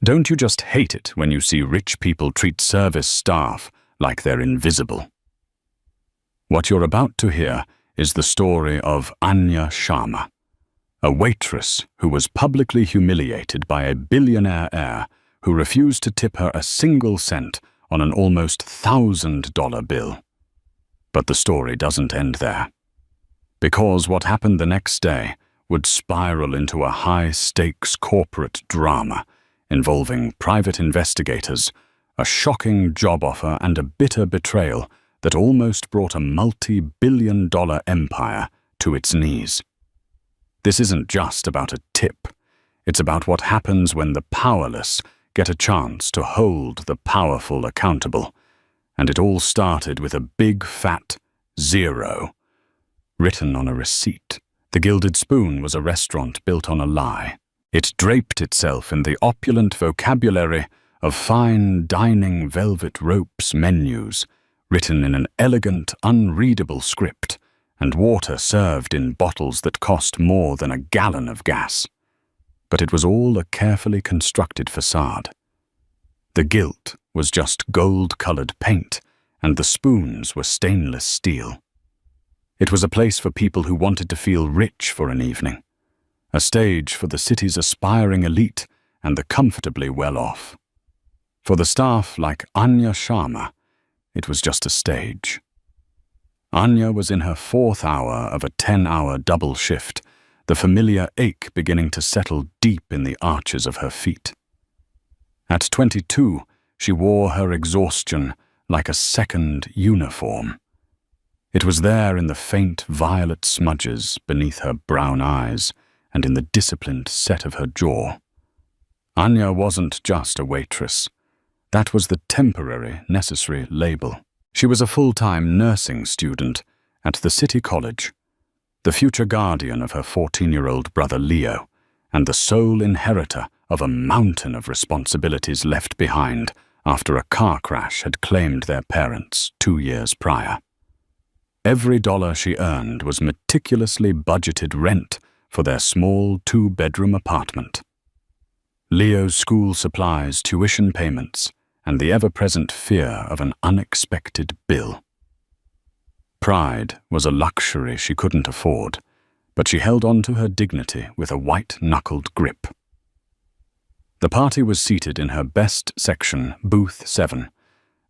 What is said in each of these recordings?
Don't you just hate it when you see rich people treat service staff like they're invisible? What you're about to hear is the story of Anya Sharma, a waitress who was publicly humiliated by a billionaire heir who refused to tip her a single cent on an almost $1,000 bill. But the story doesn't end there. Because what happened the next day would spiral into a high-stakes corporate drama involving private investigators, a shocking job offer, and a bitter betrayal that almost brought a multi-billion-dollar empire to its knees. This isn't just about a tip. It's about what happens when the powerless get a chance to hold the powerful accountable. And it all started with a big fat zero written on a receipt. The Gilded Spoon was a restaurant built on a lie. It draped itself in the opulent vocabulary of fine dining velvet ropes menus, written in an elegant, unreadable script, and water served in bottles that cost more than a gallon of gas. But it was all a carefully constructed facade. The gilt was just gold-colored paint, and the spoons were stainless steel. It was a place for people who wanted to feel rich for an evening, a stage for the city's aspiring elite and the comfortably well-off. For the staff like Anya Sharma, it was just a stage. Anya was in her 4th hour of a 10-hour double shift, the familiar ache beginning to settle deep in the arches of her feet. At 22, she wore her exhaustion like a second uniform. It was there in the faint violet smudges beneath her brown eyes and in the disciplined set of her jaw. Anya wasn't just a waitress. That was the temporary, necessary label. She was a full-time nursing student at the City College, the future guardian of her 14-year-old brother Leo, and the sole inheritor of a mountain of responsibilities left behind after a car crash had claimed their parents 2 years prior. Every dollar she earned was meticulously budgeted rent for their small 2-bedroom apartment. Leo's school supplies, tuition payments, and the ever-present fear of an unexpected bill. Pride was a luxury she couldn't afford, but she held on to her dignity with a white-knuckled grip. The party was seated in her best section, Booth 7,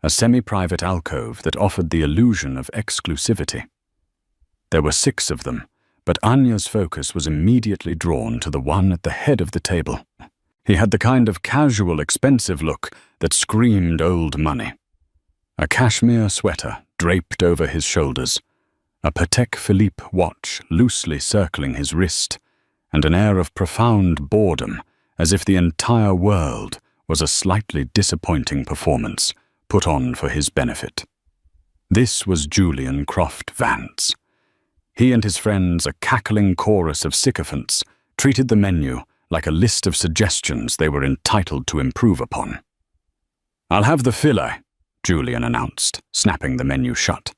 a semi-private alcove that offered the illusion of exclusivity. There were 6 of them, but Anya's focus was immediately drawn to the one at the head of the table. He had the kind of casual, expensive look that screamed old money. A cashmere sweater draped over his shoulders, a Patek Philippe watch loosely circling his wrist, and an air of profound boredom, as if the entire world was a slightly disappointing performance put on for his benefit. This was Julian Croft Vance. He and his friends, a cackling chorus of sycophants, treated the menu like a list of suggestions they were entitled to improve upon. "I'll have the fillet," Julian announced, snapping the menu shut.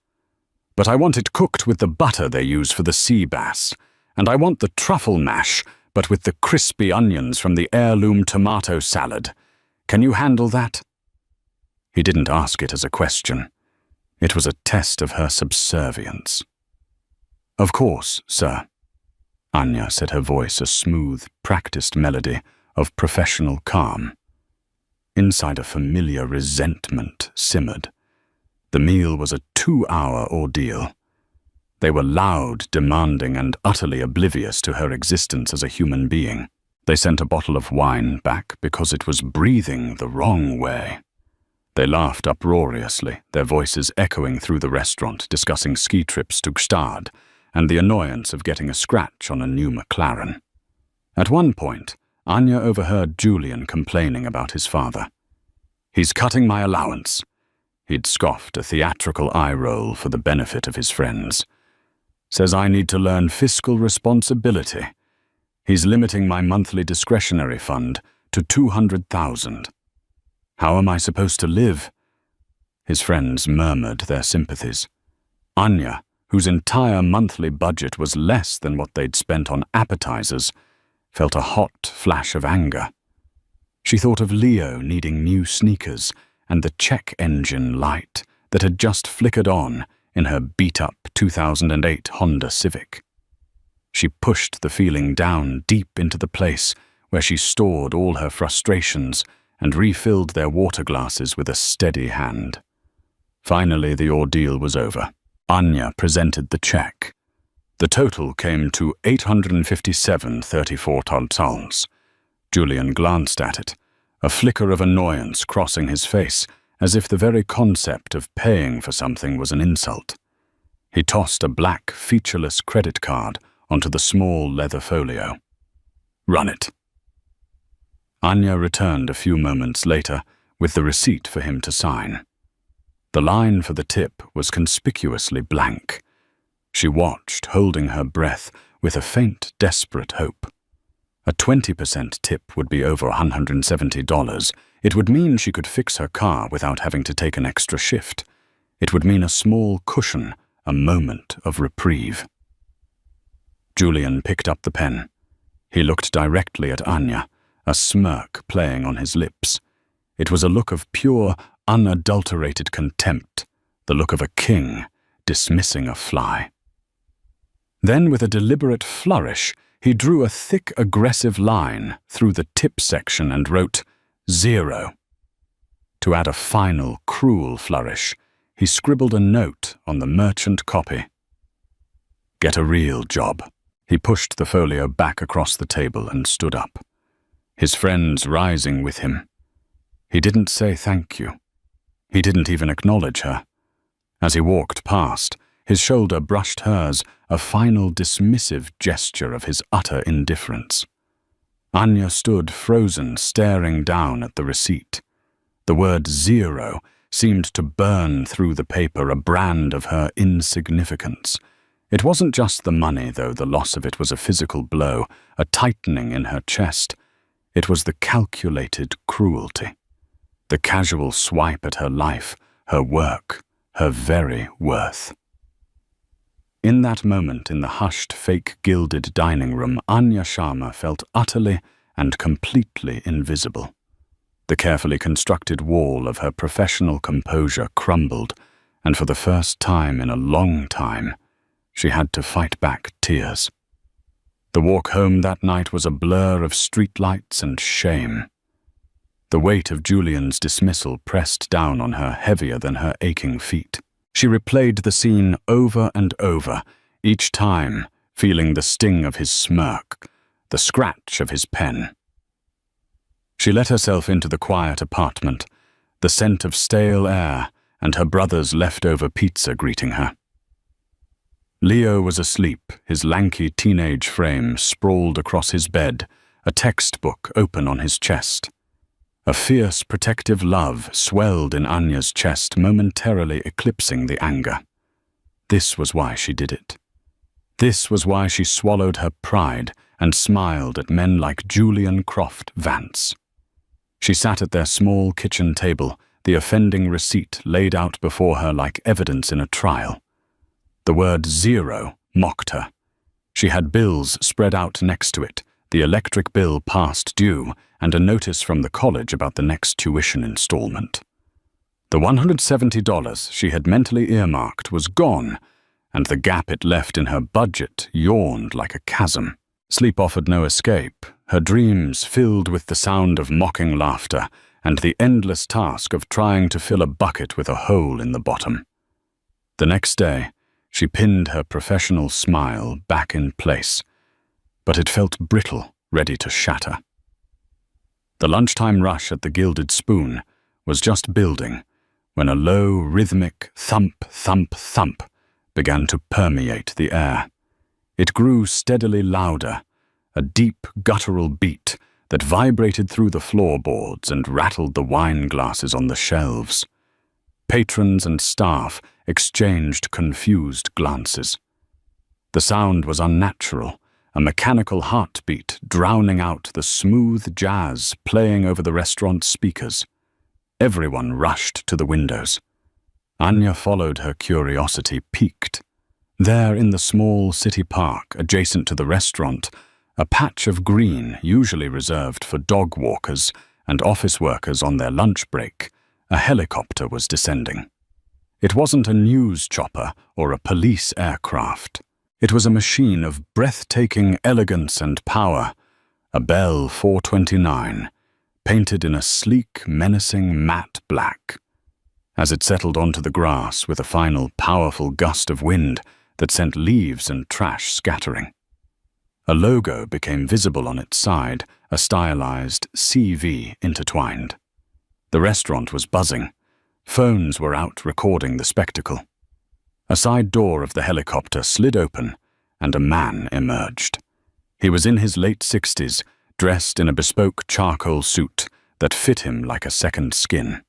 "But I want it cooked with the butter they use for the sea bass, and I want the truffle mash, but with the crispy onions from the heirloom tomato salad. Can you handle that?" He didn't ask it as a question. It was a test of her subservience. "Of course, sir." Anya said, her voice a smooth, practiced melody of professional calm. Inside, a familiar resentment simmered. The meal was a 2-hour ordeal. They were loud, demanding, and utterly oblivious to her existence as a human being. They sent a bottle of wine back because it was breathing the wrong way. They laughed uproariously, their voices echoing through the restaurant, discussing ski trips to Gstad and the annoyance of getting a scratch on a new McLaren. At one point, Anya overheard Julian complaining about his father. "He's cutting my allowance." He'd scoffed, a theatrical eye roll for the benefit of his friends. "Says I need to learn fiscal responsibility. He's limiting my monthly discretionary fund to $200,000. How am I supposed to live?" His friends murmured their sympathies. Anya, whose entire monthly budget was less than what they'd spent on appetizers, felt a hot flash of anger. She thought of Leo needing new sneakers and the check engine light that had just flickered on in her beat-up 2008 Honda Civic. She pushed the feeling down deep into the place where she stored all her frustrations and refilled their water glasses with a steady hand. Finally, the ordeal was over. Anya presented the check. The total came to 857.34 tolls. Julian glanced at it, a flicker of annoyance crossing his face, as if the very concept of paying for something was an insult. He tossed a black, featureless credit card onto the small leather folio. "Run it." Anya returned a few moments later with the receipt for him to sign. The line for the tip was conspicuously blank. She watched, holding her breath, with a faint, desperate hope. A 20% tip would be over $170. It would mean she could fix her car without having to take an extra shift. It would mean a small cushion, a moment of reprieve. Julian picked up the pen. He looked directly at Anya, a smirk playing on his lips. It was a look of pure, unadulterated contempt, the look of a king dismissing a fly. Then, with a deliberate flourish, he drew a thick, aggressive line through the tip section and wrote 0. To add a final, cruel flourish, he scribbled a note on the merchant copy. "Get a real job." He pushed the folio back across the table and stood up, his friends rising with him. He didn't say thank you. He didn't even acknowledge her. As he walked past, his shoulder brushed hers, a final dismissive gesture of his utter indifference. Anya stood frozen, staring down at the receipt. The word 0 seemed to burn through the paper, a brand of her insignificance. It wasn't just the money, though the loss of it was a physical blow, a tightening in her chest. It was the calculated cruelty, the casual swipe at her life, her work, her very worth. In that moment, in the hushed, fake-gilded dining room, Anya Sharma felt utterly and completely invisible. The carefully constructed wall of her professional composure crumbled, and for the first time in a long time, she had to fight back tears. The walk home that night was a blur of streetlights and shame. The weight of Julian's dismissal pressed down on her heavier than her aching feet. She replayed the scene over and over, each time feeling the sting of his smirk, the scratch of his pen. She let herself into the quiet apartment, the scent of stale air and her brother's leftover pizza greeting her. Leo was asleep, his lanky teenage frame sprawled across his bed, a textbook open on his chest. A fierce, protective love swelled in Anya's chest, momentarily eclipsing the anger. This was why she did it. This was why she swallowed her pride and smiled at men like Julian Croft Vance. She sat at their small kitchen table, the offending receipt laid out before her like evidence in a trial. The word 0 mocked her. She had bills spread out next to it, the electric bill past due, and a notice from the college about the next tuition installment. The $170 she had mentally earmarked was gone, and the gap it left in her budget yawned like a chasm. Sleep offered no escape, her dreams filled with the sound of mocking laughter and the endless task of trying to fill a bucket with a hole in the bottom. The next day, she pinned her professional smile back in place, but it felt brittle, ready to shatter. The lunchtime rush at the Gilded Spoon was just building when a low, rhythmic thump, thump, thump began to permeate the air. It grew steadily louder, a deep, guttural beat that vibrated through the floorboards and rattled the wine glasses on the shelves. Patrons and staff exchanged confused glances. The sound was unnatural, a mechanical heartbeat drowning out the smooth jazz playing over the restaurant's speakers. Everyone rushed to the windows. Anya followed, her curiosity piqued. There in the small city park adjacent to the restaurant, a patch of green usually reserved for dog walkers and office workers on their lunch break, a helicopter was descending. It wasn't a news chopper or a police aircraft. It was a machine of breathtaking elegance and power, a Bell 429, painted in a sleek, menacing matte black. As it settled onto the grass with a final powerful gust of wind that sent leaves and trash scattering, a logo became visible on its side, a stylized CV intertwined. The restaurant was buzzing. Phones were out recording the spectacle. A side door of the helicopter slid open, and a man emerged. He was in his late 60s, dressed in a bespoke charcoal suit that fit him like a second skin.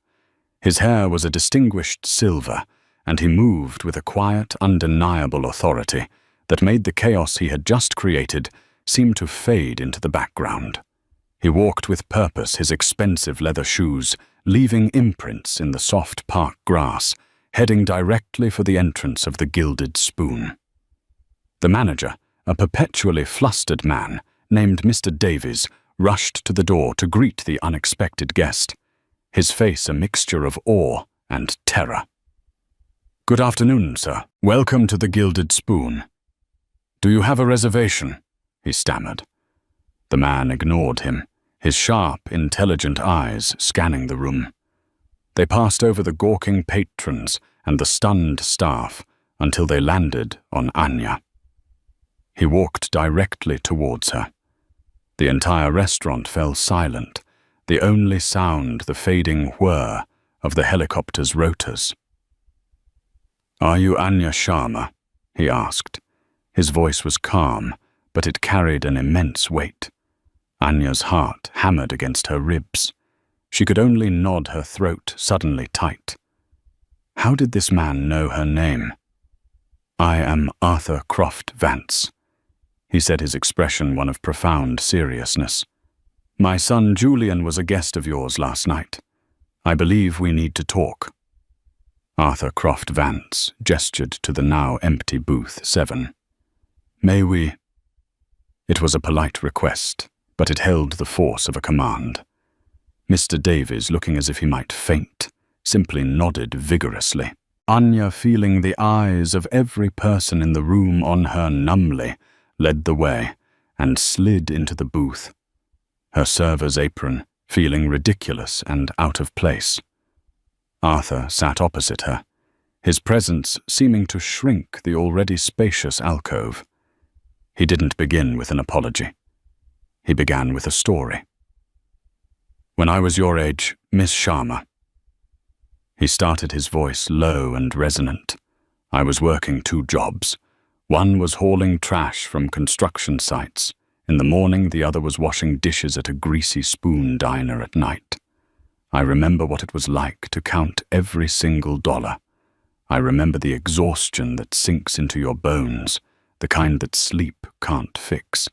His hair was a distinguished silver, and he moved with a quiet, undeniable authority that made the chaos he had just created seem to fade into the background. He walked with purpose, his expensive leather shoes leaving imprints in the soft park grass, heading directly for the entrance of the Gilded Spoon. The manager, a perpetually flustered man named Mr. Davies, rushed to the door to greet the unexpected guest, his face a mixture of awe and terror. "Good afternoon, sir. Welcome to the Gilded Spoon. Do you have a reservation?" he stammered. The man ignored him, his sharp, intelligent eyes scanning the room. They passed over the gawking patrons and the stunned staff until they landed on Anya. He walked directly towards her. The entire restaurant fell silent, the only sound the fading whir of the helicopter's rotors. "Are you Anya Sharma?" he asked. His voice was calm, but it carried an immense weight. Anya's heart hammered against her ribs. She could only nod, her throat suddenly tight. How did this man know her name? "I am Arthur Croft Vance," he said, his expression one of profound seriousness. "My son Julian was a guest of yours last night. I believe we need to talk." Arthur Croft Vance gestured to the now empty booth 7. "May we?" It was a polite request, but it held the force of a command. Mr. Davies, looking as if he might faint, simply nodded vigorously. Anya, feeling the eyes of every person in the room on her numbly, led the way and slid into the booth, her server's apron feeling ridiculous and out of place. Arthur sat opposite her, his presence seeming to shrink the already spacious alcove. He didn't begin with an apology. He began with a story. "When I was your age, Miss Sharma." He started, his voice low and resonant. "I was working 2 jobs. One was hauling trash from construction sites. In the morning, the other was washing dishes at a greasy spoon diner at night. I remember what it was like to count every single dollar. I remember the exhaustion that sinks into your bones, the kind that sleep can't fix.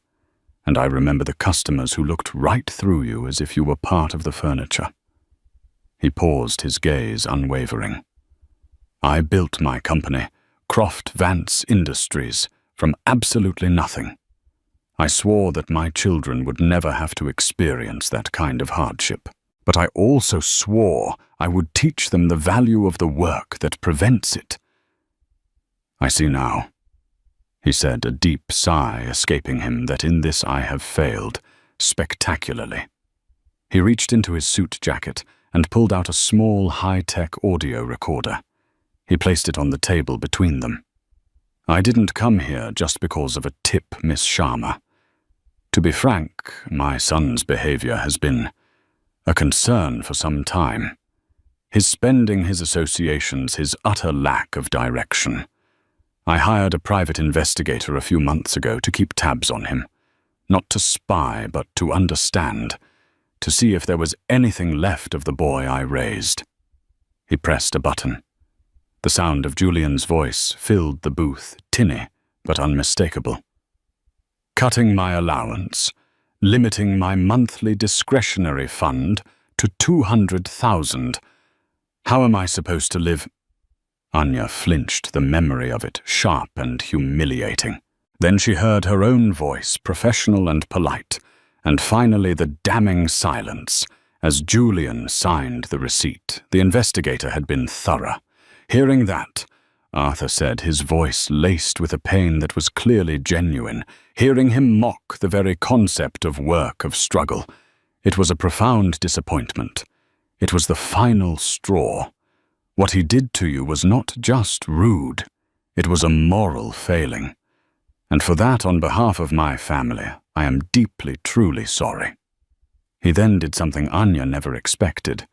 And I remember the customers who looked right through you as if you were part of the furniture." He paused, his gaze unwavering. "I built my company, Croft Vance Industries, from absolutely nothing. I swore that my children would never have to experience that kind of hardship. But I also swore I would teach them the value of the work that prevents it. I see now," he said, a deep sigh escaping him, "that in this I have failed, spectacularly." He reached into his suit jacket and pulled out a small high-tech audio recorder. He placed it on the table between them. "I didn't come here just because of a tip, Miss Sharma. To be frank, my son's behavior has been a concern for some time. His spending, his associations, his utter lack of direction. I hired a private investigator a few months ago to keep tabs on him. Not to spy, but to understand, to see if there was anything left of the boy I raised." He pressed a button. The sound of Julian's voice filled the booth, tinny but unmistakable. "Cutting my allowance, limiting my monthly discretionary fund to 200,000. How am I supposed to live?" Anya flinched, the memory of it sharp and humiliating. Then she heard her own voice, professional and polite, and finally the damning silence, as Julian signed the receipt. The investigator had been thorough. Hearing that, Arthur said, his voice laced with a pain that was clearly genuine, hearing him mock the very concept of work, of struggle, it was a profound disappointment. It was the final straw. What he did to you was not just rude, it was a moral failing. And for that, on behalf of my family, I am deeply, truly sorry. He then did something Anya never expected.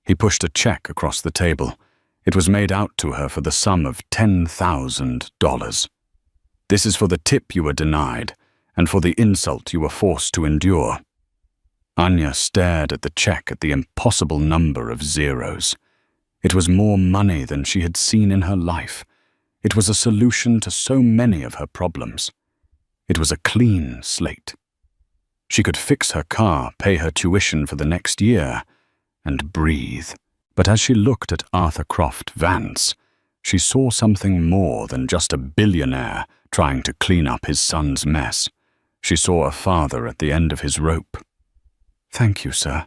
He pushed a check across the table. It was made out to her for the sum of $10,000. This is for the tip you were denied, and for the insult you were forced to endure. Anya stared at the check at the impossible number of zeros. It was more money than she had seen in her life. It was a solution to so many of her problems. It was a clean slate. She could fix her car, pay her tuition for the next year, and breathe. But as she looked at Arthur Croft Vance, she saw something more than just a billionaire trying to clean up his son's mess. She saw a father at the end of his rope. "Thank you, sir,"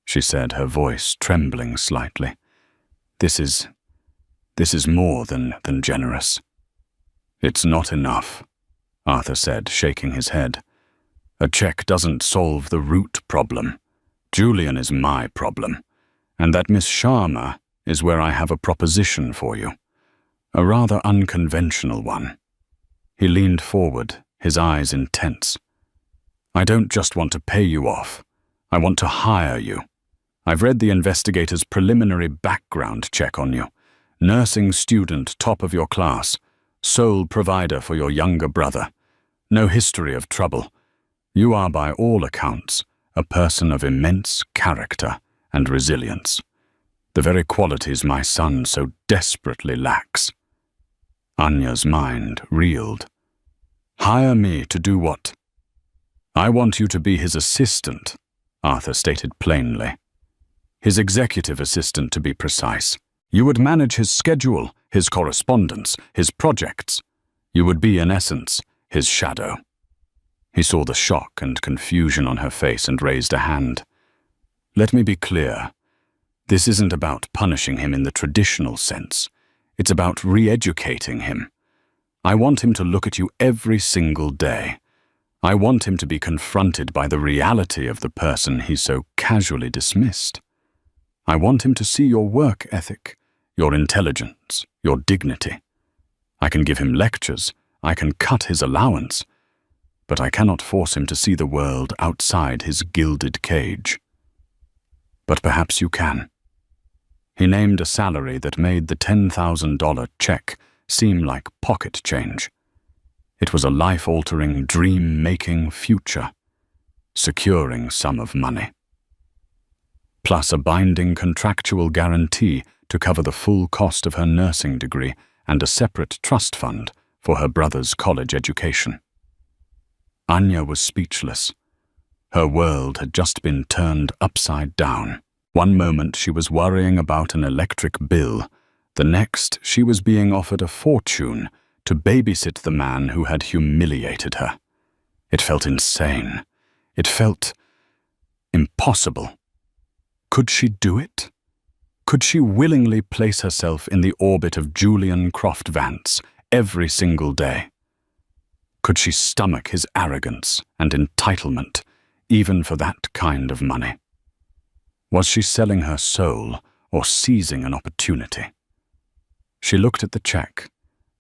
she said, her voice trembling slightly. This is more than generous." "It's not enough," Arthur said, shaking his head. "A check doesn't solve the root problem. Julian is my problem, and that Miss Sharma is where I have a proposition for you. A rather unconventional one." He leaned forward, his eyes intense. "I don't just want to pay you off. I want to hire you. I've read the investigator's preliminary background check on you. Nursing student, top of your class, sole provider for your younger brother. No history of trouble. You are, by all accounts, a person of immense character and resilience. The very qualities my son so desperately lacks." Anya's mind reeled. "Hire me to do what?" "I want you to be his assistant," Arthur stated plainly. "His executive assistant, to be precise. You would manage his schedule, his correspondence, his projects. You would be, in essence, his shadow." He saw the shock and confusion on her face and raised a hand. "Let me be clear. This isn't about punishing him in the traditional sense. It's about re-educating him. I want him to look at you every single day. I want him to be confronted by the reality of the person he so casually dismissed. I want him to see your work ethic, your intelligence, your dignity. I can give him lectures, I can cut his allowance, but I cannot force him to see the world outside his gilded cage. But perhaps you can." He named a salary that made the $10,000 check seem like pocket change. It was a life-altering, dream-making future, securing sum of money, plus a binding contractual guarantee to cover the full cost of her nursing degree and a separate trust fund for her brother's college education. Anya was speechless. Her world had just been turned upside down. One moment she was worrying about an electric bill. The next she was being offered a fortune to babysit the man who had humiliated her. It felt insane. It felt impossible. Could she do it? Could she willingly place herself in the orbit of Julian Croft Vance every single day? Could she stomach his arrogance and entitlement, even for that kind of money? Was she selling her soul or seizing an opportunity? She looked at the check,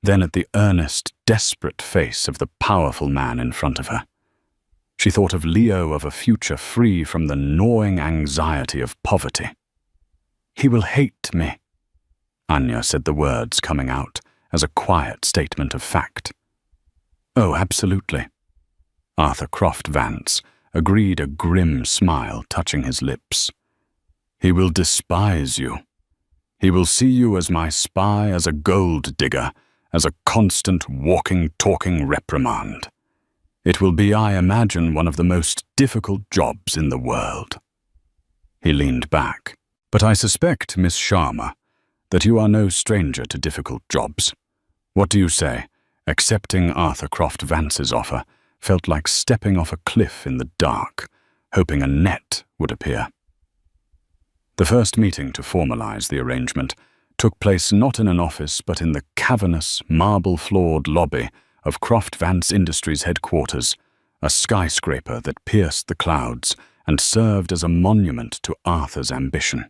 then at the earnest, desperate face of the powerful man in front of her. She thought of Leo, of a future free from the gnawing anxiety of poverty. "He will hate me," Anya said, the words coming out as a quiet statement of fact. "Oh, absolutely," Arthur Croft Vance agreed, a grim smile touching his lips. "He will despise you. He will see you as my spy, as a gold digger, as a constant walking, talking reprimand. It will be, I imagine, one of the most difficult jobs in the world." He leaned back. "But I suspect, Miss Sharma, that you are no stranger to difficult jobs. What do you say?" Accepting Arthur Croft Vance's offer felt like stepping off a cliff in the dark, hoping a net would appear. The first meeting to formalize the arrangement took place not in an office but in the cavernous, marble-floored lobby of Croft Vance Industries headquarters, a skyscraper that pierced the clouds and served as a monument to Arthur's ambition.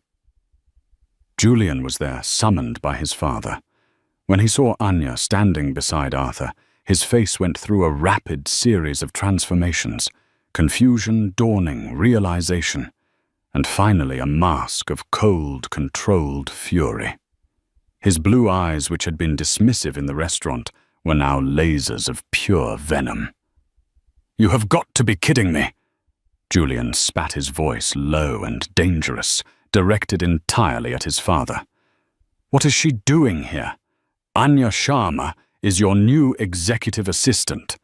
Julian was there, summoned by his father. When he saw Anya standing beside Arthur, his face went through a rapid series of transformations: confusion, dawning, realization, and finally a mask of cold, controlled fury. His blue eyes, which had been dismissive in the restaurant, were now lasers of pure venom. "You have got to be kidding me!" Julian spat, his voice low and dangerous, directed entirely at his father. "What is she doing here? Anya Sharma is your new executive assistant,"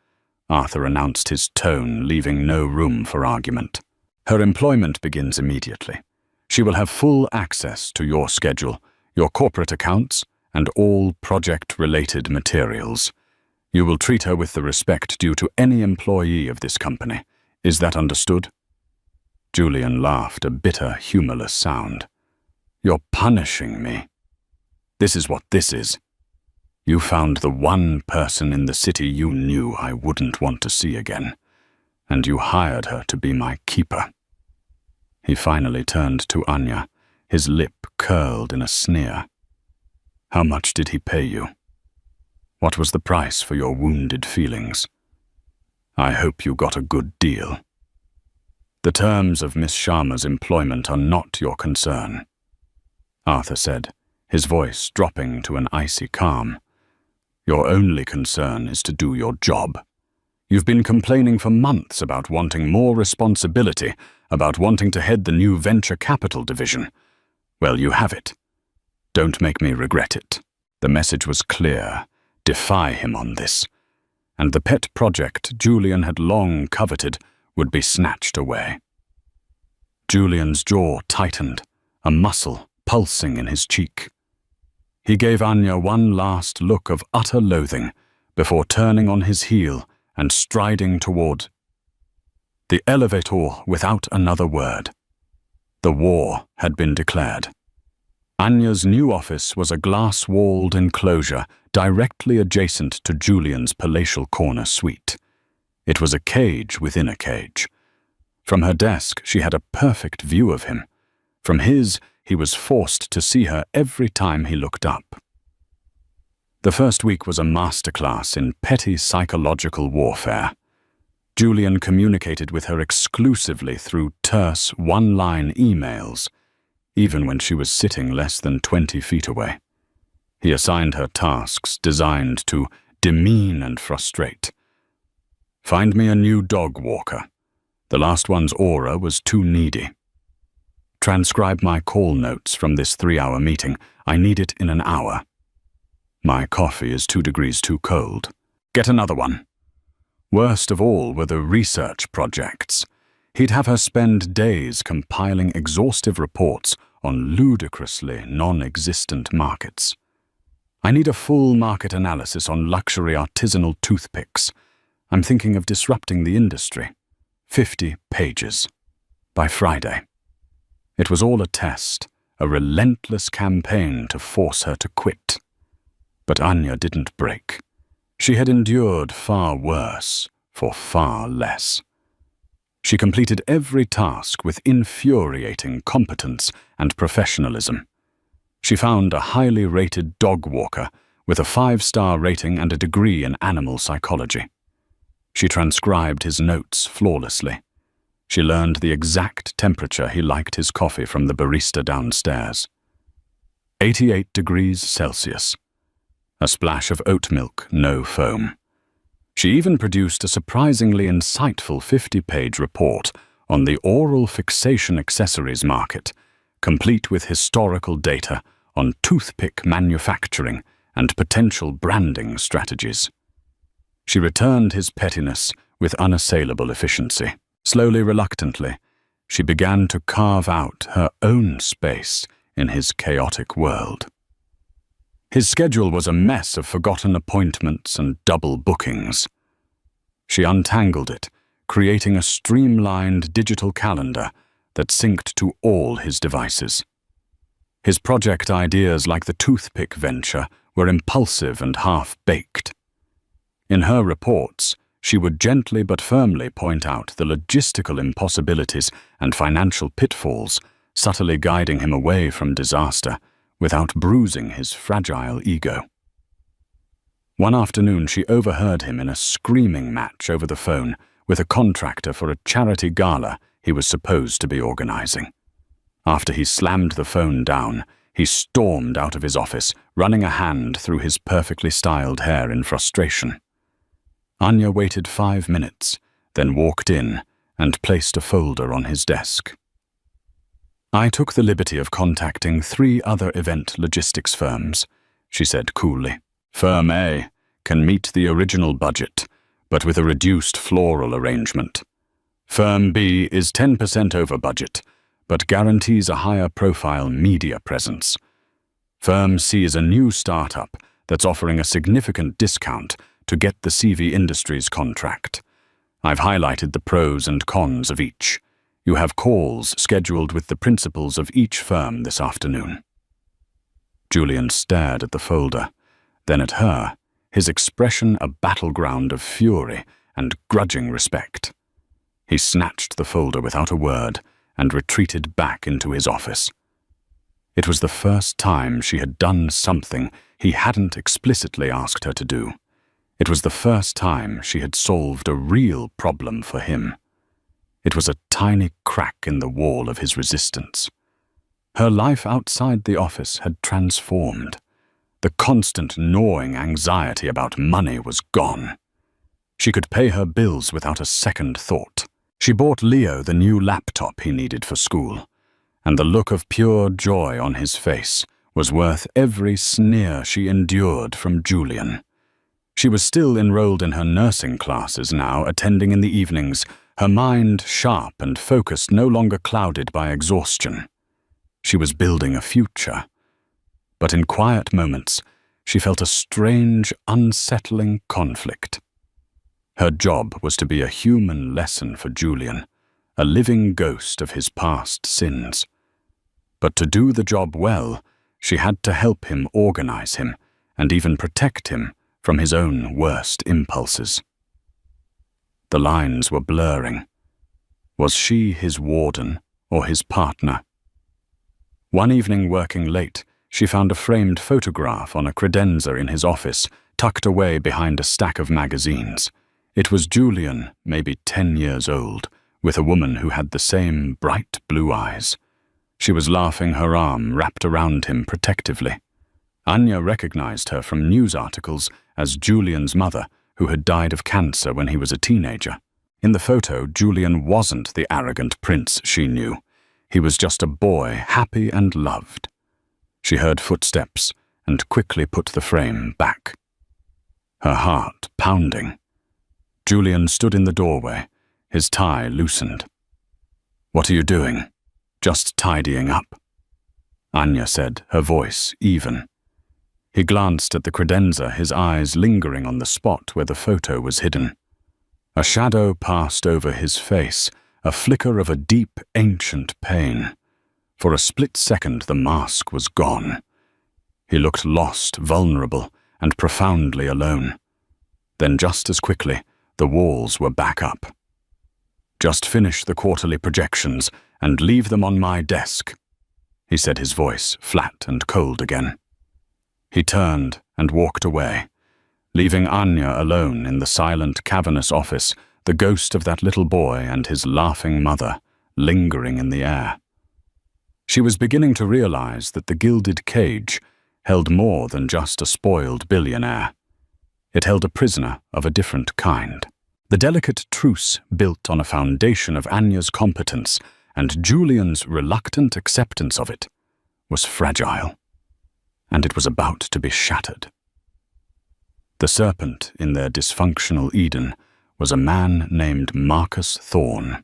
Arthur announced, his tone leaving no room for argument. "Her employment begins immediately. She will have full access to your schedule, your corporate accounts, and all project-related materials. You will treat her with the respect due to any employee of this company. Is that understood?" Julian laughed, a bitter, humorless sound. "You're punishing me. This is what this is. You found the one person in the city you knew I wouldn't want to see again, and you hired her to be my keeper." He finally turned to Anya, his lip curled in a sneer. "How much did he pay you? What was the price for your wounded feelings? I hope you got a good deal. The terms of Miss Sharma's employment are not your concern," Arthur said, his voice dropping to an icy calm. "Your only concern is to do your job. You've been complaining for months about wanting more responsibility, about wanting to head the new venture capital division. Well, you have it. Don't make me regret it." The message was clear: defy him on this, and the pet project Julian had long coveted would be snatched away. Julian's jaw tightened, a muscle pulsing in his cheek. He gave Anya one last look of utter loathing before turning on his heel and striding toward the elevator without another word. The war had been declared. Anya's new office was a glass-walled enclosure directly adjacent to Julian's palatial corner suite. It was a cage within a cage. From her desk, she had a perfect view of him. From his, he was forced to see her every time he looked up. The first week was a masterclass in petty psychological warfare. Julian communicated with her exclusively through terse, one-line emails, even when she was sitting less than 20 feet away. He assigned her tasks designed to demean and frustrate. "Find me a new dog walker. The last one's aura was too needy. Transcribe my call notes from this 3-hour meeting. I need it in an hour. My coffee is 2 degrees too cold. Get another one." Worst of all were the research projects. He'd have her spend days compiling exhaustive reports on ludicrously non-existent markets. "I need a full market analysis on luxury artisanal toothpicks. I'm thinking of disrupting the industry. 50 pages. By Friday." It was all a test, a relentless campaign to force her to quit. But Anya didn't break. She had endured far worse for far less. She completed every task with infuriating competence and professionalism. She found a highly rated dog walker with a 5-star rating and a degree in animal psychology. She transcribed his notes flawlessly. She learned the exact temperature he liked his coffee from the barista downstairs. 88 degrees Celsius. A splash of oat milk, no foam. She even produced a surprisingly insightful 50-page report on the oral fixation accessories market, complete with historical data on toothpick manufacturing and potential branding strategies. She returned his pettiness with unassailable efficiency. Slowly, reluctantly, she began to carve out her own space in his chaotic world. His schedule was a mess of forgotten appointments and double bookings. She untangled it, creating a streamlined digital calendar that synced to all his devices. His project ideas, like the toothpick venture, were impulsive and half-baked. In her reports, she would gently but firmly point out the logistical impossibilities and financial pitfalls, subtly guiding him away from disaster without bruising his fragile ego. One afternoon, she overheard him in a screaming match over the phone with a contractor for a charity gala he was supposed to be organizing. After he slammed the phone down, he stormed out of his office, running a hand through his perfectly styled hair in frustration. Anya waited 5 minutes, then walked in and placed a folder on his desk. "I took the liberty of contacting 3 other event logistics firms," she said coolly. "Firm A can meet the original budget, but with a reduced floral arrangement. Firm B is 10% over budget, but guarantees a higher profile media presence. Firm C is a new startup that's offering a significant discount to get the CV Industries contract. I've highlighted the pros and cons of each. You have calls scheduled with the principals of each firm this afternoon." Julian stared at the folder, then at her, his expression a battleground of fury and grudging respect. He snatched the folder without a word and retreated back into his office. It was the first time she had done something he hadn't explicitly asked her to do. It was the first time she had solved a real problem for him. It was a tiny crack in the wall of his resistance. Her life outside the office had transformed. The constant gnawing anxiety about money was gone. She could pay her bills without a second thought. She bought Leo the new laptop he needed for school, and the look of pure joy on his face was worth every sneer she endured from Julian. She was still enrolled in her nursing classes now, attending in the evenings, her mind sharp and focused, no longer clouded by exhaustion. She was building a future. But in quiet moments, she felt a strange, unsettling conflict. Her job was to be a human lesson for Julian, a living ghost of his past sins. But to do the job well, she had to help him organize him and even protect him from his own worst impulses. The lines were blurring. Was she his warden or his partner? One evening, working late, she found a framed photograph on a credenza in his office, tucked away behind a stack of magazines. It was Julian, maybe 10 years old, with a woman who had the same bright blue eyes. She was laughing, her arm wrapped around him protectively. Anya recognized her from news articles as Julian's mother, who had died of cancer when he was a teenager. In the photo, Julian wasn't the arrogant prince she knew. He was just a boy, happy and loved. She heard footsteps and quickly put the frame back. Her heart pounding. Julian stood in the doorway, his tie loosened. "What are you doing?" "Just tidying up," Anya said, her voice even. He glanced at the credenza, his eyes lingering on the spot where the photo was hidden. A shadow passed over his face, a flicker of a deep, ancient pain. For a split second, the mask was gone. He looked lost, vulnerable, and profoundly alone. Then just as quickly, the walls were back up. "Just finish the quarterly projections and leave them on my desk," he said, his voice flat and cold again. He turned and walked away, leaving Anya alone in the silent, cavernous office, the ghost of that little boy and his laughing mother lingering in the air. She was beginning to realize that the gilded cage held more than just a spoiled billionaire. It held a prisoner of a different kind. The delicate truce built on a foundation of Anya's competence and Julian's reluctant acceptance of it was fragile, and it was about to be shattered. The serpent in their dysfunctional Eden was a man named Marcus Thorne.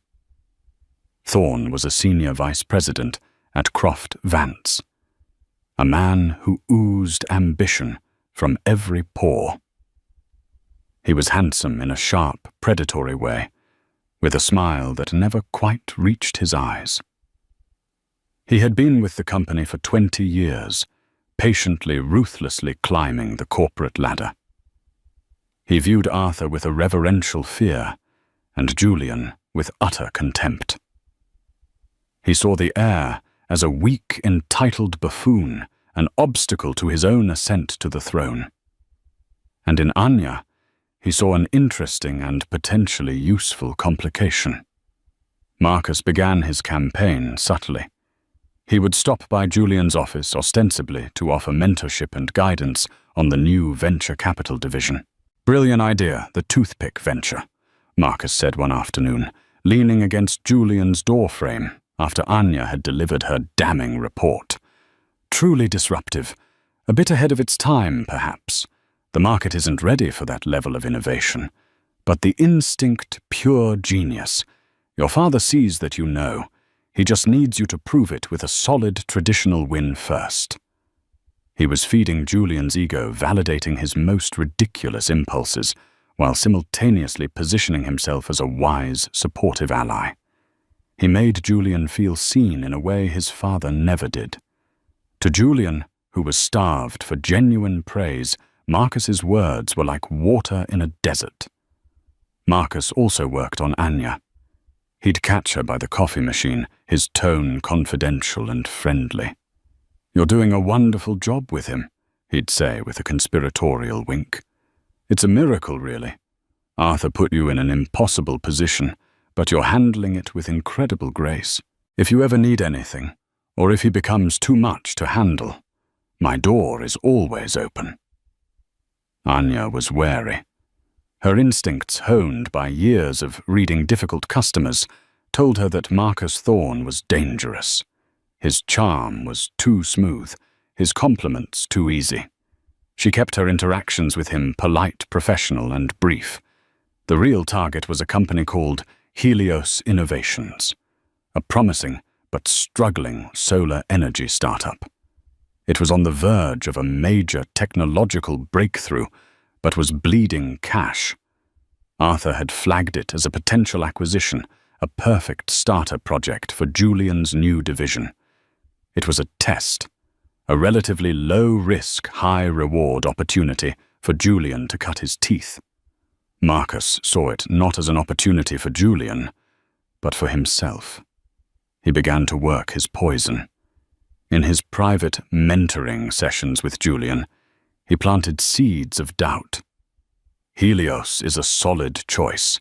Thorne was a senior vice president at Croft Vance, a man who oozed ambition from every pore. He was handsome in a sharp, predatory way, with a smile that never quite reached his eyes. He had been with the company for 20 years, patiently, ruthlessly climbing the corporate ladder. He viewed Arthur with a reverential fear, and Julian with utter contempt. He saw the heir as a weak, entitled buffoon, an obstacle to his own ascent to the throne. And in Anya, he saw an interesting and potentially useful complication. Marcus began his campaign subtly. He would stop by Julian's office ostensibly to offer mentorship and guidance on the new venture capital division. "Brilliant idea, the toothpick venture," Marcus said one afternoon, leaning against Julian's doorframe after Anya had delivered her damning report. "Truly disruptive. A bit ahead of its time, perhaps. The market isn't ready for that level of innovation. But the instinct, pure genius. Your father sees that you know. He just needs you to prove it with a solid traditional win first." He was feeding Julian's ego, validating his most ridiculous impulses, while simultaneously positioning himself as a wise, supportive ally. He made Julian feel seen in a way his father never did. To Julian, who was starved for genuine praise, Marcus's words were like water in a desert. Marcus also worked on Anya. He'd catch her by the coffee machine, his tone confidential and friendly. "You're doing a wonderful job with him," he'd say with a conspiratorial wink. "It's a miracle, really. Arthur put you in an impossible position, but you're handling it with incredible grace. If you ever need anything, or if he becomes too much to handle, my door is always open." Anya was wary. Her instincts, honed by years of reading difficult customers, told her that Marcus Thorne was dangerous. His charm was too smooth, his compliments too easy. She kept her interactions with him polite, professional, and brief. The real target was a company called Helios Innovations, a promising but struggling solar energy startup. It was on the verge of a major technological breakthrough, but was bleeding cash. Arthur had flagged it as a potential acquisition, a perfect starter project for Julian's new division. It was a test, a relatively low-risk, high-reward opportunity for Julian to cut his teeth. Marcus saw it not as an opportunity for Julian, but for himself. He began to work his poison. In his private mentoring sessions with Julian, he planted seeds of doubt. "Helios is a solid choice,"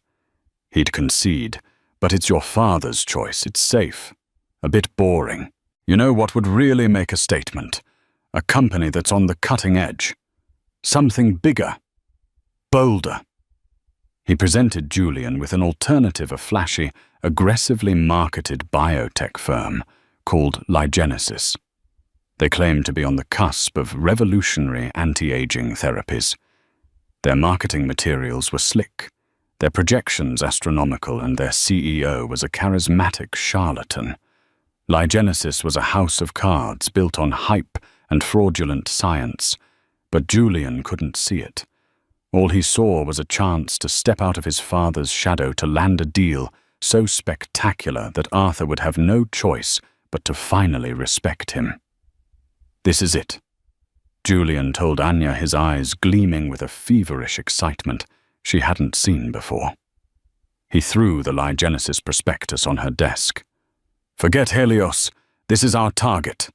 he'd concede, "but it's your father's choice. It's safe. A bit boring. You know what would really make a statement? A company that's on the cutting edge. Something bigger. Bolder." He presented Julian with an alternative, a flashy, aggressively marketed biotech firm called Lygenesis. They claimed to be on the cusp of revolutionary anti-aging therapies. Their marketing materials were slick, their projections astronomical, and their CEO was a charismatic charlatan. Lygenesis was a house of cards built on hype and fraudulent science, but Julian couldn't see it. All he saw was a chance to step out of his father's shadow to land a deal so spectacular that Arthur would have no choice but to finally respect him. "This is it," Julian told Anya, his eyes gleaming with a feverish excitement she hadn't seen before. He threw the Lygenesis prospectus on her desk. "Forget Helios. This is our target.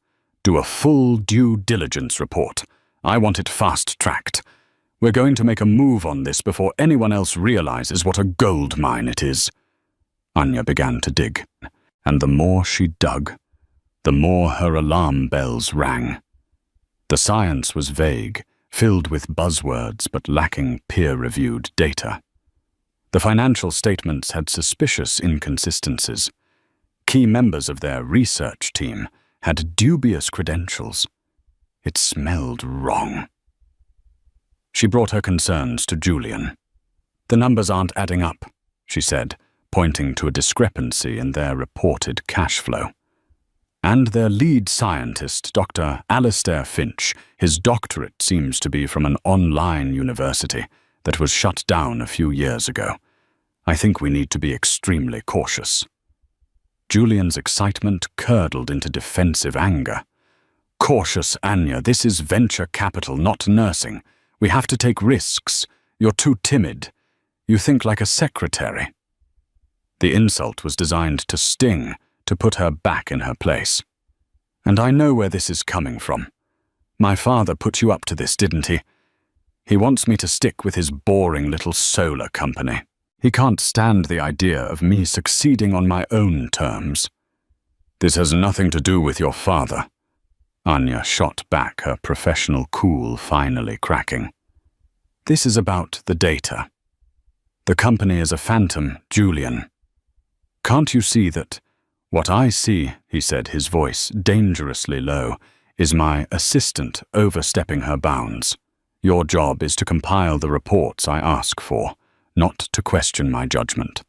Do a full due diligence report. I want it fast-tracked. We're going to make a move on this before anyone else realizes what a gold mine it is." Anya began to dig, and the more she dug, the more her alarm bells rang. The science was vague, filled with buzzwords but lacking peer-reviewed data. The financial statements had suspicious inconsistencies. Key members of their research team had dubious credentials. It smelled wrong. She brought her concerns to Julian. "The numbers aren't adding up," she said, pointing to a discrepancy in their reported cash flow. "And their lead scientist, Dr. Alistair Finch, his doctorate seems to be from an online university that was shut down a few years ago. I think we need to be extremely cautious." Julian's excitement curdled into defensive anger. "Cautious, Anya. This is venture capital, not nursing. We have to take risks. You're too timid. You think like a secretary." The insult was designed to sting, to put her back in her place. "And I know where this is coming from. My father put you up to this, didn't he? He wants me to stick with his boring little solar company. He can't stand the idea of me succeeding on my own terms." "This has nothing to do with your father." Anya shot back, her professional cool finally cracking. "This is about the data. The company is a phantom, Julian. Can't you see that? What I see," he said, his voice dangerously low, "is my assistant overstepping her bounds. Your job is to compile the reports I ask for, not to question my judgment.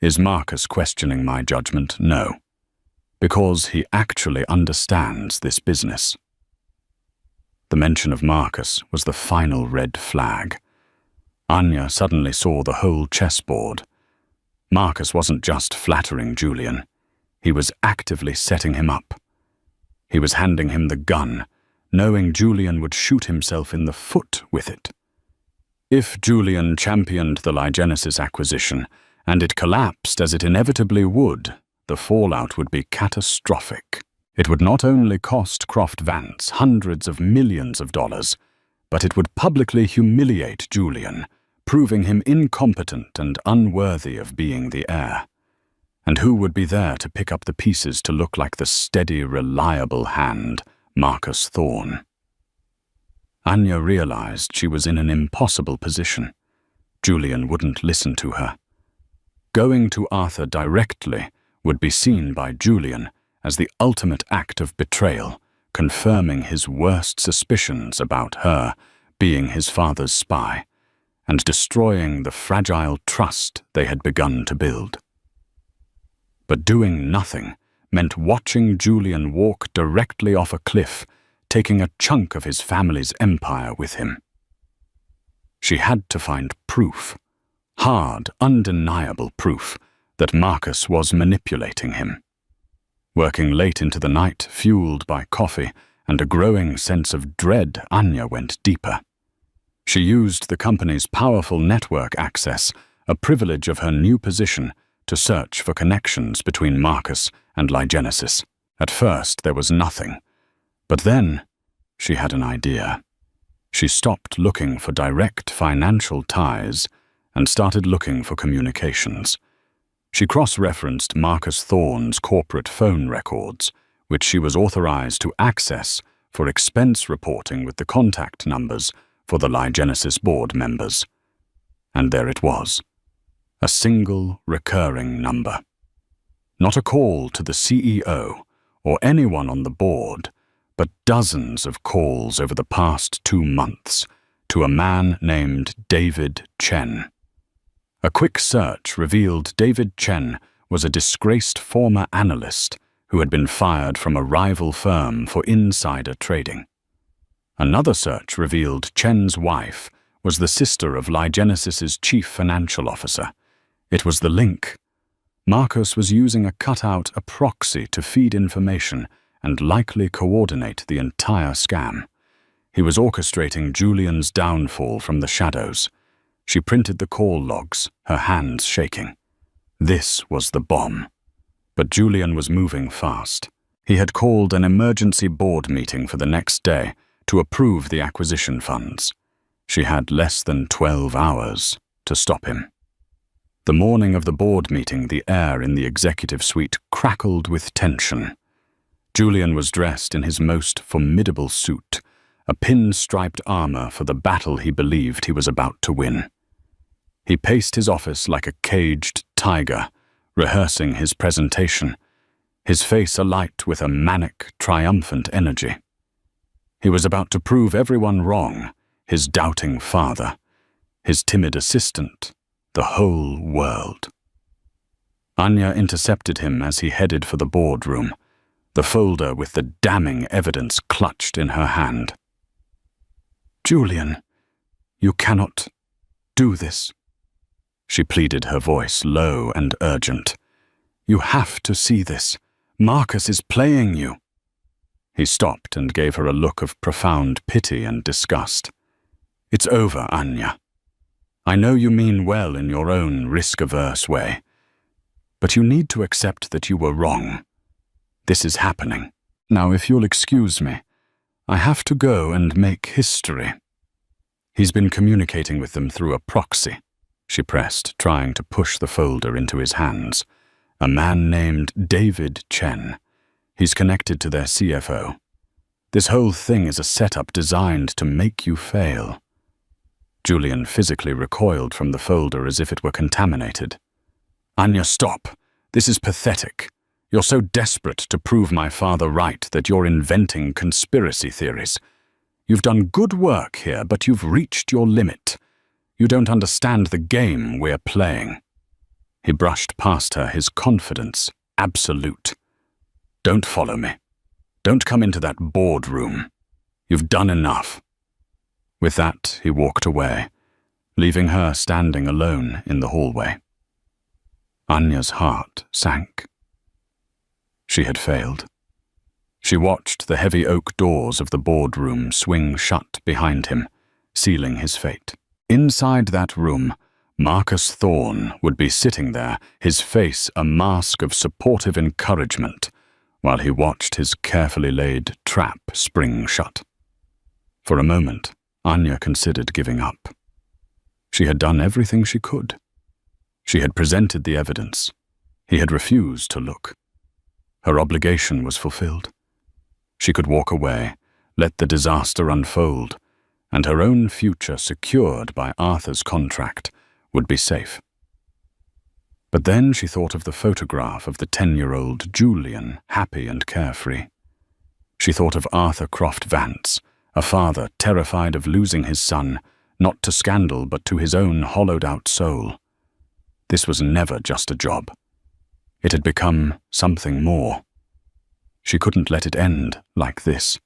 Is Marcus questioning my judgment? No. Because he actually understands this business." The mention of Marcus was the final red flag. Anya suddenly saw the whole chessboard. Marcus wasn't just flattering Julian. He was actively setting him up. He was handing him the gun, knowing Julian would shoot himself in the foot with it. If Julian championed the Lygenesis acquisition, and it collapsed as it inevitably would, the fallout would be catastrophic. It would not only cost Croft Vance hundreds of millions of dollars, but it would publicly humiliate Julian, proving him incompetent and unworthy of being the heir. And who would be there to pick up the pieces to look like the steady, reliable hand, Marcus Thorne? Anya realized she was in an impossible position. Julian wouldn't listen to her. Going to Arthur directly would be seen by Julian as the ultimate act of betrayal, confirming his worst suspicions about her being his father's spy, and destroying the fragile trust they had begun to build. But doing nothing meant watching Julian walk directly off a cliff, taking a chunk of his family's empire with him. She had to find proof, hard, undeniable proof, that Marcus was manipulating him. Working late into the night, fueled by coffee and a growing sense of dread, Anya went deeper. She used the company's powerful network access, a privilege of her new position, to search for connections between Marcus and Lygenesis. At first there was nothing, but then she had an idea. She stopped looking for direct financial ties and started looking for communications. She cross-referenced Marcus Thorne's corporate phone records, which she was authorized to access for expense reporting with the contact numbers for the Lygenesis board members. And there it was, a single recurring number. Not a call to the CEO or anyone on the board, but dozens of calls over the past 2 months to a man named David Chen. A quick search revealed David Chen was a disgraced former analyst who had been fired from a rival firm for insider trading. Another search revealed Chen's wife was the sister of Lygenesis's chief financial officer. It was the link. Marcus was using a proxy to feed information and likely coordinate the entire scam. He was orchestrating Julian's downfall from the shadows. She printed the call logs, her hands shaking. This was the bomb. But Julian was moving fast. He had called an emergency board meeting for the next day to approve the acquisition funds. She had less than 12 hours to stop him. The morning of the board meeting, the air in the executive suite crackled with tension. Julian was dressed in his most formidable suit, a pin-striped armor for the battle he believed he was about to win. He paced his office like a caged tiger, rehearsing his presentation, his face alight with a manic, triumphant energy. He was about to prove everyone wrong, his doubting father, his timid assistant, the whole world. Anya intercepted him as he headed for the boardroom, the folder with the damning evidence clutched in her hand. "Julian, you cannot do this," she pleaded, her voice low and urgent. You have to see this. Marcus is playing you." He stopped and gave her a look of profound pity and disgust. "It's over, Anya. I know you mean well in your own risk-averse way, but you need to accept that you were wrong. This is happening. Now, if you'll excuse me, I have to go and make history." "He's been communicating with them through a proxy," she pressed, trying to push the folder into his hands. "A man named David Chen. He's connected to their CFO. This whole thing is a setup designed to make you fail." Julian physically recoiled from the folder as if it were contaminated. "Anya, stop. This is pathetic. You're so desperate to prove my father right that you're inventing conspiracy theories. You've done good work here, but you've reached your limit. You don't understand the game we're playing." He brushed past her, his confidence absolute. "Don't follow me. Don't come into that boardroom. You've done enough." With that, he walked away, leaving her standing alone in the hallway. Anya's heart sank. She had failed. She watched the heavy oak doors of the boardroom swing shut behind him, sealing his fate. Inside that room, Marcus Thorne would be sitting there, his face a mask of supportive encouragement, while he watched his carefully laid trap spring shut. For a moment, Anya considered giving up. She had done everything she could. She had presented the evidence. He had refused to look. Her obligation was fulfilled. She could walk away, let the disaster unfold, and her own future, secured by Arthur's contract, would be safe. But then she thought of the photograph of the 10-year-old Julian, happy and carefree. She thought of Arthur Croft Vance, a father terrified of losing his son, not to scandal but to his own hollowed-out soul. This was never just a job. It had become something more. She couldn't let it end like this.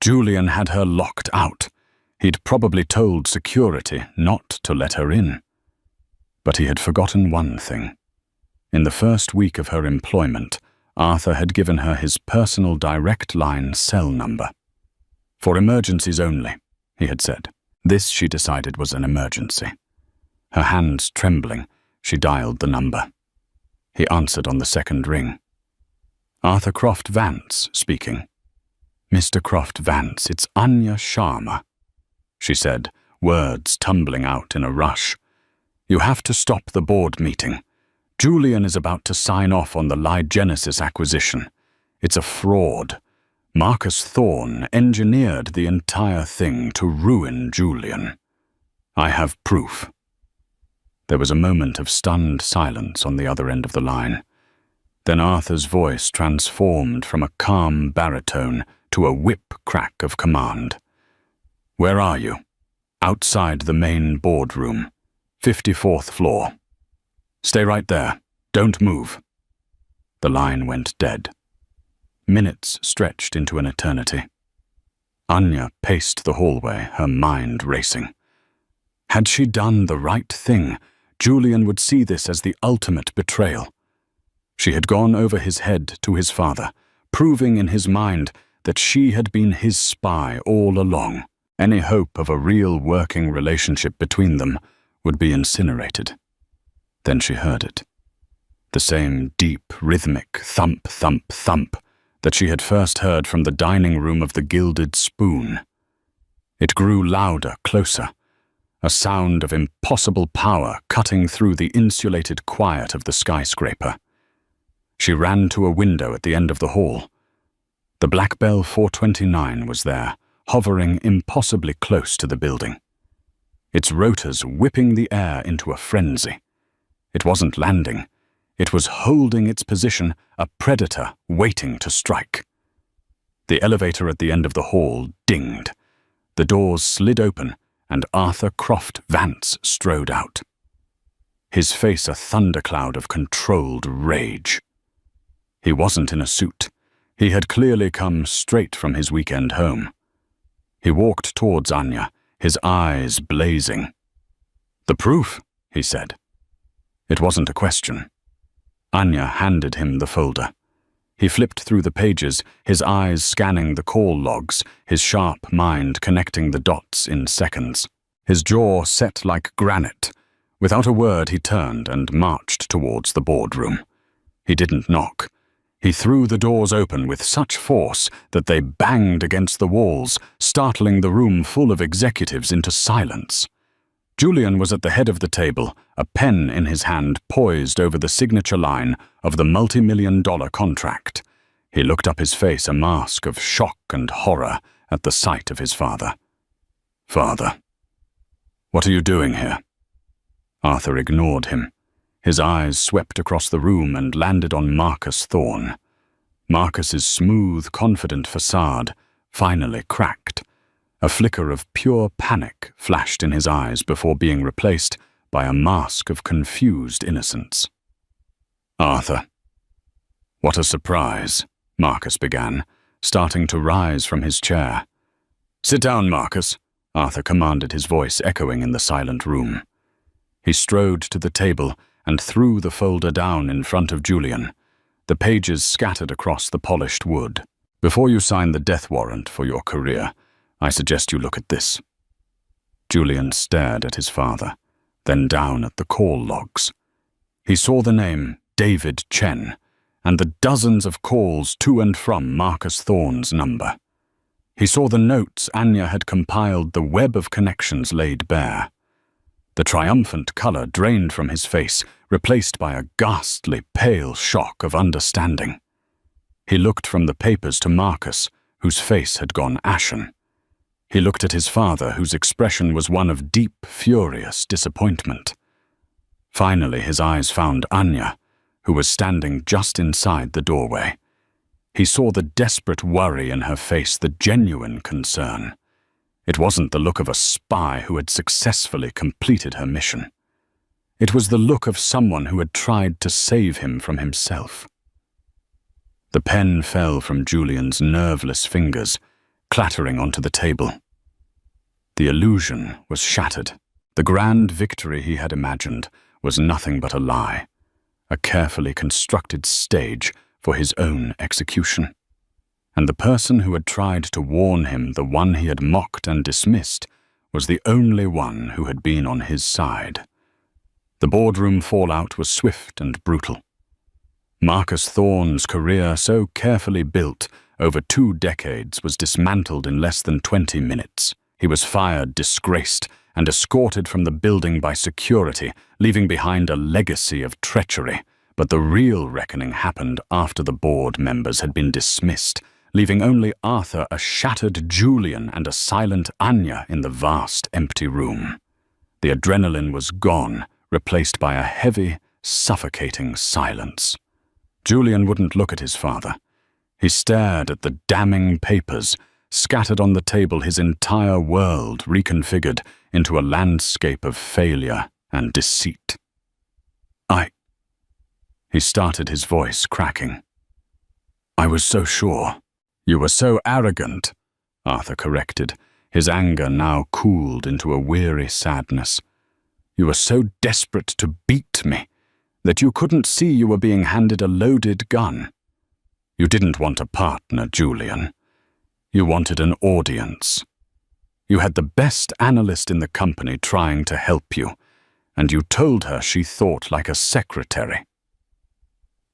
Julian had her locked out. He'd probably told security not to let her in. But he had forgotten one thing. In the first week of her employment, Arthur had given her his personal direct line cell number. "For emergencies only," he had said. This, she decided, was an emergency. Her hands trembling, she dialed the number. He answered on the second ring. "Arthur Croft Vance speaking." "Mr. Croft Vance, it's Anya Sharma," she said, words tumbling out in a rush. "You have to stop the board meeting. Julian is about to sign off on the Ligenesis acquisition. It's a fraud. Marcus Thorne engineered the entire thing to ruin Julian. I have proof." There was a moment of stunned silence on the other end of the line. Then Arthur's voice transformed from a calm baritone to a whip-crack of command. "Where are you?" "Outside the main boardroom, 54th floor. Stay right there. Don't move." The line went dead. Minutes stretched into an eternity. Anya paced the hallway, her mind racing. Had she done the right thing, Julian would see this as the ultimate betrayal. She had gone over his head to his father, proving in his mind that she had been his spy all along. Any hope of a real working relationship between them would be incinerated. Then she heard it. The same deep, rhythmic thump, thump, thump that she had first heard from the dining room of the Gilded Spoon. It grew louder, closer, a sound of impossible power cutting through the insulated quiet of the skyscraper. She ran to a window at the end of the hall. The Black Bell 429 was there, hovering impossibly close to the building. Its rotors whipping the air into a frenzy. It wasn't landing. It was holding its position, a predator waiting to strike. The elevator at the end of the hall dinged. The doors slid open, and Arthur Croft Vance strode out. His face a thundercloud of controlled rage. He wasn't in a suit. He had clearly come straight from his weekend home. He walked towards Anya, his eyes blazing. "The proof," he said. It wasn't a question. Anya handed him the folder. He flipped through the pages, his eyes scanning the call logs, his sharp mind connecting the dots in seconds. His jaw set like granite. Without a word, he turned and marched towards the boardroom. He didn't knock. He threw the doors open with such force that they banged against the walls, startling the room full of executives into silence. Julian was at the head of the table, a pen in his hand poised over the signature line of the multi-million-dollar contract. He looked up, his face a mask of shock and horror at the sight of his father. "Father, what are you doing here?" Arthur ignored him. His eyes swept across the room and landed on Marcus Thorne. Marcus's smooth, confident facade finally cracked. A flicker of pure panic flashed in his eyes before being replaced by a mask of confused innocence. "Arthur." "What a surprise," Marcus began, starting to rise from his chair. "Sit down, Marcus," Arthur commanded, his voice echoing in the silent room. He strode to the table and threw the folder down in front of Julian. The pages scattered across the polished wood. "Before you sign the death warrant for your career, I suggest you look at this." Julian stared at his father, then down at the call logs. He saw the name David Chen and the dozens of calls to and from Marcus Thorne's number. He saw the notes Anya had compiled, the web of connections laid bare. The triumphant color drained from his face, replaced by a ghastly, pale shock of understanding. He looked from the papers to Marcus, whose face had gone ashen. He looked at his father, whose expression was one of deep, furious disappointment. Finally, his eyes found Anya, who was standing just inside the doorway. He saw the desperate worry in her face, the genuine concern. It wasn't the look of a spy who had successfully completed her mission. It was the look of someone who had tried to save him from himself. The pen fell from Julian's nerveless fingers, clattering onto the table. The illusion was shattered. The grand victory he had imagined was nothing but a lie, a carefully constructed stage for his own execution. And the person who had tried to warn him, the one he had mocked and dismissed, was the only one who had been on his side. The boardroom fallout was swift and brutal. Marcus Thorne's career, so carefully built over 2 decades, was dismantled in less than 20 minutes. He was fired, disgraced, and escorted from the building by security, leaving behind a legacy of treachery. But the real reckoning happened after the board members had been dismissed, leaving only Arthur, a shattered Julian, and a silent Anya in the vast, empty room. The adrenaline was gone, replaced by a heavy, suffocating silence. Julian wouldn't look at his father. He stared at the damning papers, scattered on the table, his entire world reconfigured into a landscape of failure and deceit. He started, his voice cracking. "I was so sure. You were so arrogant," Arthur corrected, his anger now cooled into a weary sadness. "You were so desperate to beat me that you couldn't see you were being handed a loaded gun. You didn't want a partner, Julian. You wanted an audience. You had the best analyst in the company trying to help you, and you told her she thought like a secretary."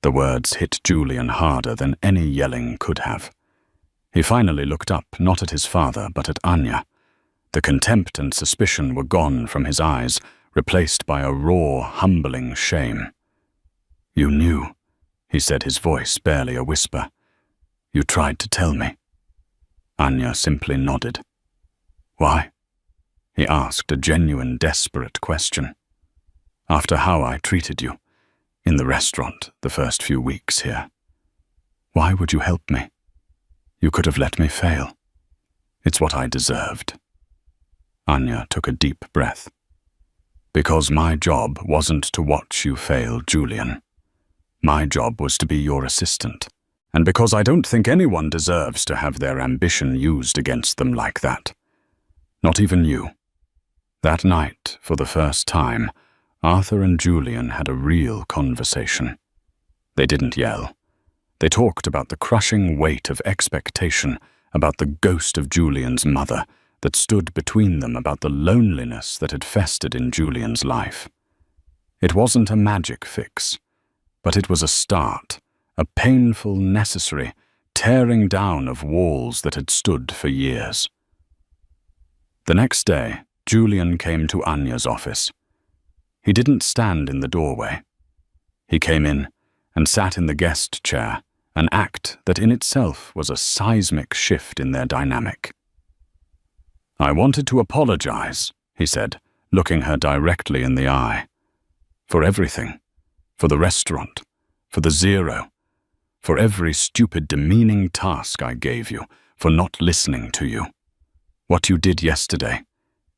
The words hit Julian harder than any yelling could have. He finally looked up, not at his father, but at Anya. The contempt and suspicion were gone from his eyes, replaced by a raw, humbling shame. "You knew," he said, his voice barely a whisper. "You tried to tell me." Anya simply nodded. "Why?" he asked, a genuine, desperate question. "After how I treated you in the restaurant the first few weeks here. Why would you help me? You could have let me fail. It's what I deserved." Anya took a deep breath. "Because my job wasn't to watch you fail, Julian. My job was to be your assistant. And because I don't think anyone deserves to have their ambition used against them like that. Not even you." That night, for the first time, Arthur and Julian had a real conversation. They didn't yell. They talked about the crushing weight of expectation, about the ghost of Julian's mother that stood between them, about the loneliness that had festered in Julian's life. It wasn't a magic fix, but it was a start, a painful, necessary tearing down of walls that had stood for years. The next day, Julian came to Anya's office. He didn't stand in the doorway. He came in and sat in the guest chair, an act that in itself was a seismic shift in their dynamic. "I wanted to apologize," he said, looking her directly in the eye. "For everything. For the restaurant. For the zero. For every stupid, demeaning task I gave you. For not listening to you. What you did yesterday.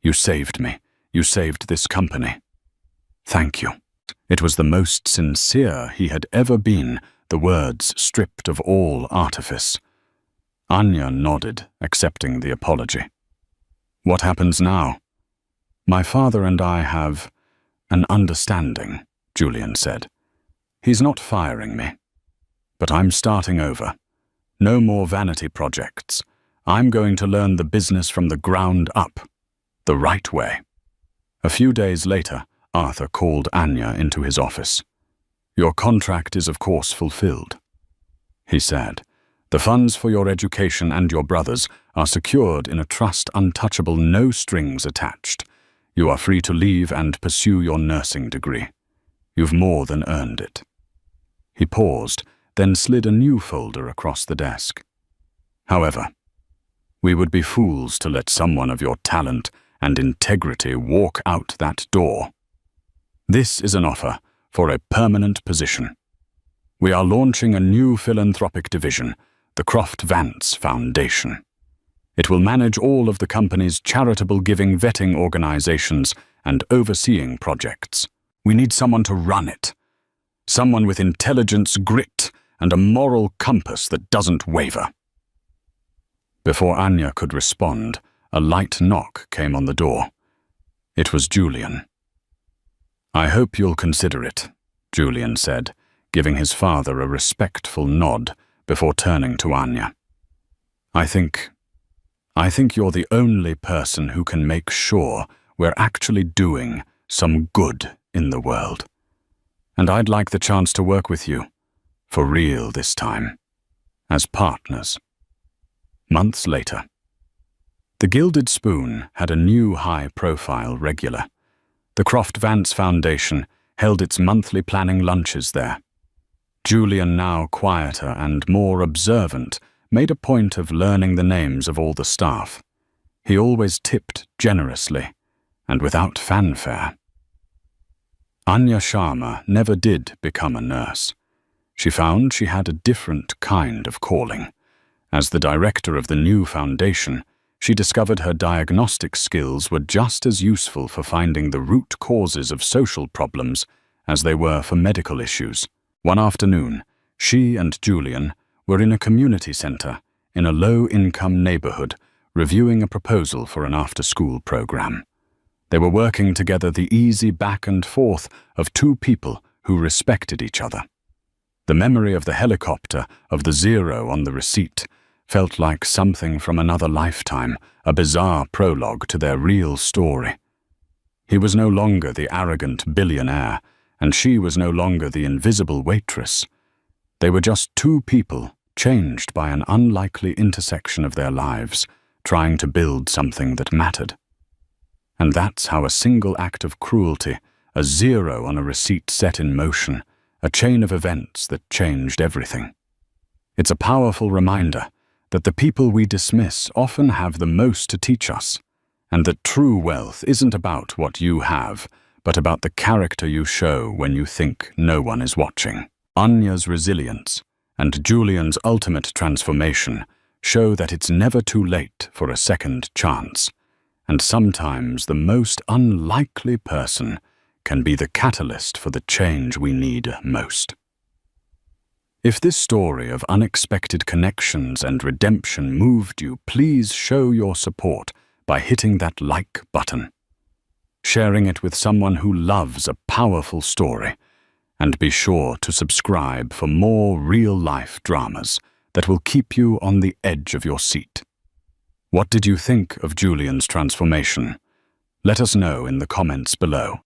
You saved me. You saved this company. Thank you." It was the most sincere he had ever been, the words stripped of all artifice. Anya nodded, accepting the apology. "What happens now?" "My father and I have an understanding," Julian said. "He's not firing me. But I'm starting over. No more vanity projects. I'm going to learn the business from the ground up. The right way." A few days later, Arthur called Anya into his office. "Your contract is of course fulfilled," he said. "The funds for your education and your brother's are secured in a trust untouchable, no strings attached. You are free to leave and pursue your nursing degree. You've more than earned it." He paused, then slid a new folder across the desk. "However, we would be fools to let someone of your talent and integrity walk out that door. This is an offer for a permanent position. We are launching a new philanthropic division, the Croft Vance Foundation. It will manage all of the company's charitable giving vetting organizations and overseeing projects. We need someone to run it. Someone with intelligence, grit, and a moral compass that doesn't waver." Before Anya could respond, a light knock came on the door. It was Julian. "I hope you'll consider it," Julian said, giving his father a respectful nod before turning to Anya. I think you're the only person who can make sure we're actually doing some good in the world. And I'd like the chance to work with you, for real this time, as partners." Months later. The Gilded Spoon had a new high-profile regular. The Croft Vance Foundation held its monthly planning lunches there. Julian, now quieter and more observant, made a point of learning the names of all the staff. He always tipped generously, and without fanfare. Anya Sharma never did become a nurse. She found she had a different kind of calling. As the director of the new foundation, she discovered her diagnostic skills were just as useful for finding the root causes of social problems as they were for medical issues. One afternoon, she and Julian were in a community center in a low-income neighborhood reviewing a proposal for an after-school program. They were working together, the easy back and forth of two people who respected each other. The memory of the helicopter, of the zero on the receipt, felt like something from another lifetime, a bizarre prologue to their real story. He was no longer the arrogant billionaire, and she was no longer the invisible waitress. They were just two people, changed by an unlikely intersection of their lives, trying to build something that mattered. And that's how a single act of cruelty, a zero on a receipt set in motion, a chain of events that changed everything. It's a powerful reminder that the people we dismiss often have the most to teach us, and that true wealth isn't about what you have, but about the character you show when you think no one is watching. Anya's resilience and Julian's ultimate transformation show that it's never too late for a second chance, and sometimes the most unlikely person can be the catalyst for the change we need most. If this story of unexpected connections and redemption moved you, please show your support by hitting that like button, sharing it with someone who loves a powerful story, And be sure to subscribe for more real-life dramas that will keep you on the edge of your seat. What did you think of Julian's transformation? Let us know in the comments below.